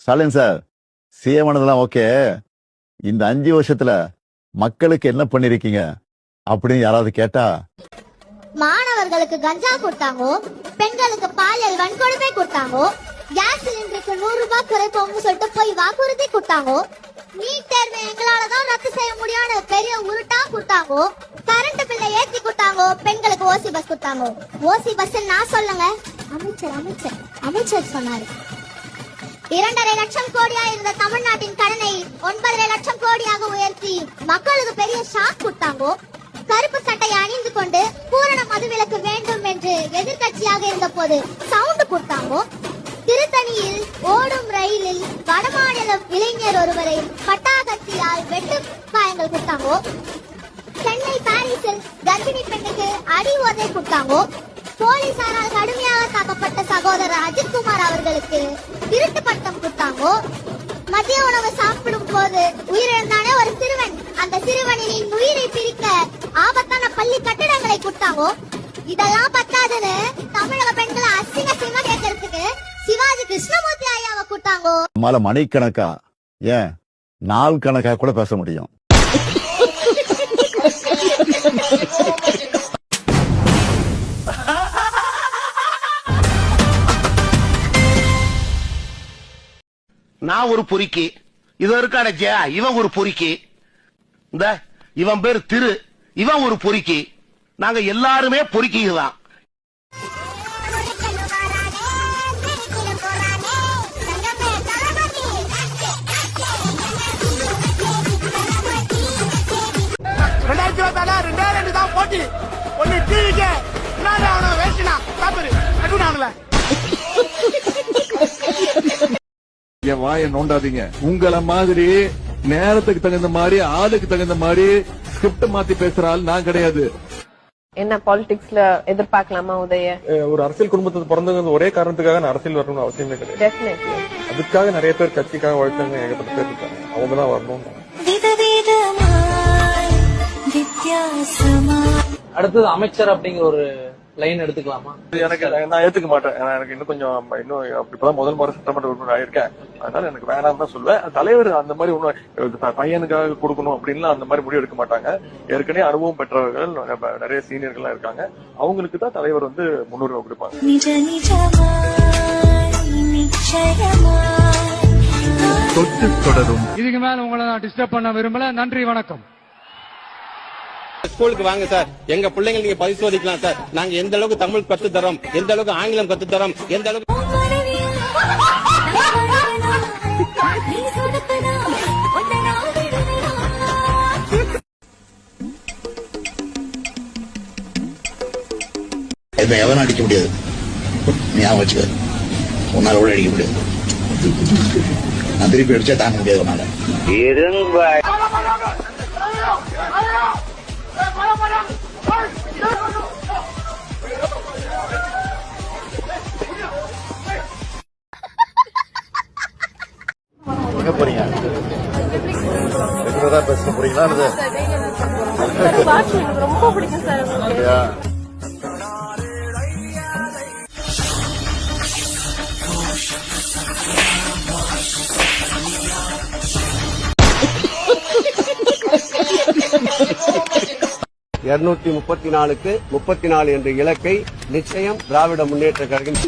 Stalin sir, CM ஆனதெல்லாம் okay, இந்த 5 வருஷத்துல மக்களுக்கு என்ன பண்ணிருக்கீங்க அப்படின்னு யாராவது கேட்டா, மாணவர்களுக்கு கஞ்சா கொடுத்தாங்க, பெண்களுக்கு பாலியல் வன்கொடுமை கொடுத்தாங்க, கேஸ் சிலிண்டருக்கு 100 ரூபாய் குறைப்போம்னு சொல்லிட்டு போய் வாக்குறுதி கொடுத்தாங்க, நீட் தேர்வை எங்களாலதான் ரத்து செய்ய முடியாத பெரிய உருட்டா கொடுத்தாங்க, கரண்ட் பில்லை ஏத்தி கொடுத்தாங்க, பெண்களுக்கு ஓசி பஸ் கொடுத்தாங்க. ஓசி பஸ் நான் சொல்லுங்க, அமைச்சர் சொன்னாரு. 2.5 லட்சம் கோடியா இருந்த தமிழ்நாட்டின் கடனை 9.5 லட்சம் கோடியாக உயர்த்தி மக்களுக்கு பெரிய ஷாக் கொடுத்தாங்க. கருப்பு சட்டையை அணிந்து கொண்டு பூரண மதுவிலக்கு வேண்டும் என்று எதிர்கட்சியாக இருந்த போது சவுண்ட் கொடுத்தாங்க. திருத்தணியில் ஓடும் ரயிலில் வடமாநில இளைஞர் ஒருவரை பட்டாக்கத்தியால் வெட்டு காயங்கள் கொடுத்தாங்க. சென்னை பாரிஸில் கர்ப்பிணி பெண்ணுக்கு அடி உதை கொடுத்தாங்க. போலீசாரால் கடுமையாக தாக்கப்பட்ட சகோதரர் அஜித்குமார் அவர்களுக்கு திருட்டு பட்டம் கொடுத்தாங்க. மதிய உணவு சாப்பிடும் போது உயிரிழந்தானே ஒரு சிறுவன், அந்த சிறுவனின் உயிரை பிரிக்க ஆபத்தான பள்ளி கட்டிடங்களை கொடுத்தாங்க. இதெல்லாம் பத்தாதுன்னு தமிழக பெண்களை அசிங்கமா கேட்கறதுக்கு சிவாஜி கிருஷ்ணமூர்த்தி ஐயாவை கொடுத்தாங்க. நம்மால மணிக்கணக்கா, ஏன் நாள் கணக்கா கூட பேச முடியும். நான் ஒரு பொறுக்கி, இது இருக்கான இவன் ஒரு பொறுக்கி, இந்த இவன் பேர் திரு, இவன் ஒரு பொறுக்கி, நாங்க எல்லாருமே பொறுக்கிங்க தான். போட்டி ஒன்னு டிவிக்கு வேஸ்டினா சாப்பிடு கட்டுனாங்களே. என் வாயை நோண்டாதீங்க. உங்கள மாதிரி நேரத்துக்கு தகுந்த மாதிரி ஆளுக்கு தகுந்த மாதிரி ஸ்கிரிப்ட் மாத்தி பேசுற ஆள் நான் கிடையாது. என்ன பாலிடிக்ஸ்ல எதிர்பார்க்கலாமா உதய? ஒரு அரசியல் குடும்பத்தை பிறந்தது ஒரே காரணத்துக்காக நான் அரசியல் வரணும்னு அவசியமே கிடையாது. டெஃபினெட்லி அதுக்காக நிறைய பேர் கட்சிக்காக உழைச்சாங்க, ஏகப்பட்ட பேர் இருக்காங்க, அவங்க தான் வரணும். அடுத்தது அமைச்சர் அப்படிங்கிற ஒரு லைன் எடுத்துக்கலாமா? எனக்கு நான் ஏத்துக்க மாட்டேன். எனக்கு இன்னும் கொஞ்சம் அப்படிப்பதான் முதல் முறை சட்டமன்ற உறுப்பினர் ஆயிருக்கேன். அதனால எனக்கு வேணாம் தான் சொல்லுவேன். தலைவர் அந்த மாதிரி ஒன்னும் பையனுக்காக கொடுக்கணும் அப்படின்லாம் அந்த மாதிரி முடிவு எடுக்க மாட்டாங்க. ஏற்கனவே அனுபவம் பெற்றவர்கள் நிறைய சீனியர்கள்லாம் இருக்காங்க. அவங்களுக்கு தான் தலைவர் முன்னுரிமை கொடுப்பாங்க. தொடரும். இதுக்கு மேல உங்களை நான் டிஸ்டர்ப் பண்ண விரும்பல. நன்றி, வணக்கம். ஸ்கூலுக்கு வாங்க சார், எங்க பிள்ளைங்க நீங்க பரிசோதிக்கலாம் சார். நாங்க எந்த அளவுக்கு தமிழ் கத்து தரோம், எந்த அளவுக்கு ஆங்கிலம் கத்து தரோம், எந்த அளவுக்கு எவனும் அடிக்க முடியாது. ஞாபகம் வச்சுக்க, உன்னால கூட அடிக்க முடியாது. நான் திருப்பி அடிச்சா தாங்க முடியாது உன்னால. எங்க போறீங்க? ரெகுலரா பேச போறீங்களா? ரொம்ப பிடிக்கும் சார். க்கு 34 என்ற இலக்கை நிச்சயம் திராவிட முன்னேற்ற கழகம்.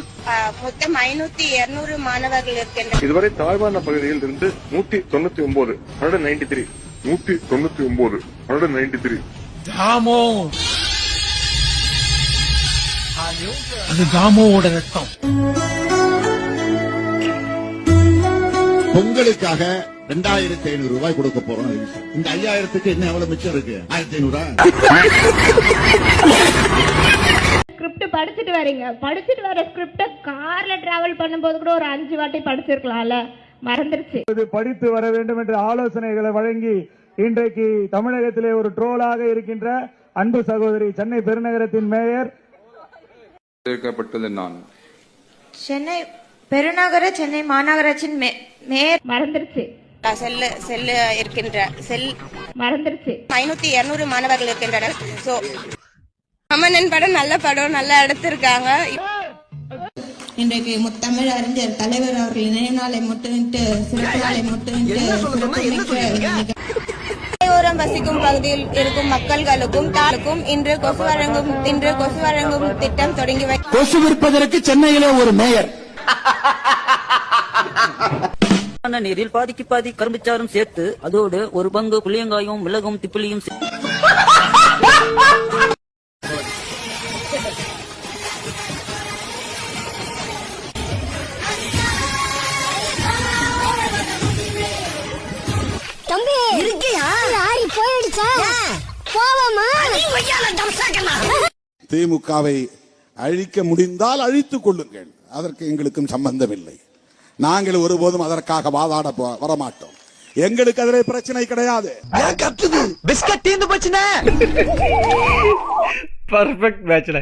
மொத்தம் 500-200 மாணவர்கள் இருக்கின்றனர். இதுவரை தாழ்வான பகுதியில் இருந்து 199 193 199 193. அது தாமோவோட ரத்தம். பொங்கலுக்காக 2500 ரூபாய் கொடுக்க போறோம். இந்த 5000க்கு என்ன எவ்வளவு மிச்சம் இருக்கு? 1500. ஸ்கிரிப்ட் படிச்சுட்டு வரீங்க, படிச்சுட்டு வர ஸ்கிரிப்ட கார்ல டிராவல் பண்ணும்போது கூட ஒரு 5 வாட்டி படிச்சிருக்கலாம்ல, மறந்துருச்சு. படித்து வர வேண்டும் என்ற ஆலோசனைகளை வழங்கி இன்றைக்கு தமிழகத்திலே ஒரு ட்ரோலாக இருக்கின்ற அன்பு சகோதரி சென்னை பெருநகரத்தின் மேயர் நான் சென்னை பெருநகர சென்னை மாநகராட்சியின் மேயர் மறந்துருச்சு. செல்லு இருக்கின்ற செல் மறந்துருச்சு. 500-200 மாணவர்கள் இருக்கின்றனர். சோ அமனன் படம் நல்ல படம், நல்லா எடுத்திருக்காங்க. இன்றைக்கு முத்தமிழ் அறிஞர் தலைவர் அவர்களின் நினைவு நாளை முன்னிட்டு சிறப்பு நாளை முன்னிட்டு ஓரம் வசிக்கும் பகுதியில் இருக்கும் மக்கள்களுக்கும் தாருக்கும் இன்று கொசு வழங்கும் திட்டம் தொடங்கி கொசு விற்பதற்கு சென்னையிலே ஒரு மேயர். நீரில் பாதிக்கு பாதி கரும்புச்சாரும் சேர்த்து அதோடு ஒரு பங்கு புளியங்காயும் மிளகும் திப்பிலியும் தம்பி இருக்கியா லாரி போயிடுச்சா போவோமா திமுகவை அழிக்க முடிந்தால் அழித்துக் கொள்ளுங்கள், அதற்கு எங்களுக்கும் சம்பந்தமில்லை. நாங்கள் ஒருபோதும் அதற்காக வாதாட வரமாட்டோம். எங்களுக்கு அதில் பிரச்சனை கிடையாது. பிஸ்கட் தீர்ந்து போச்சுன்னா பர்ஃபெக்ட் மேட்ச்ல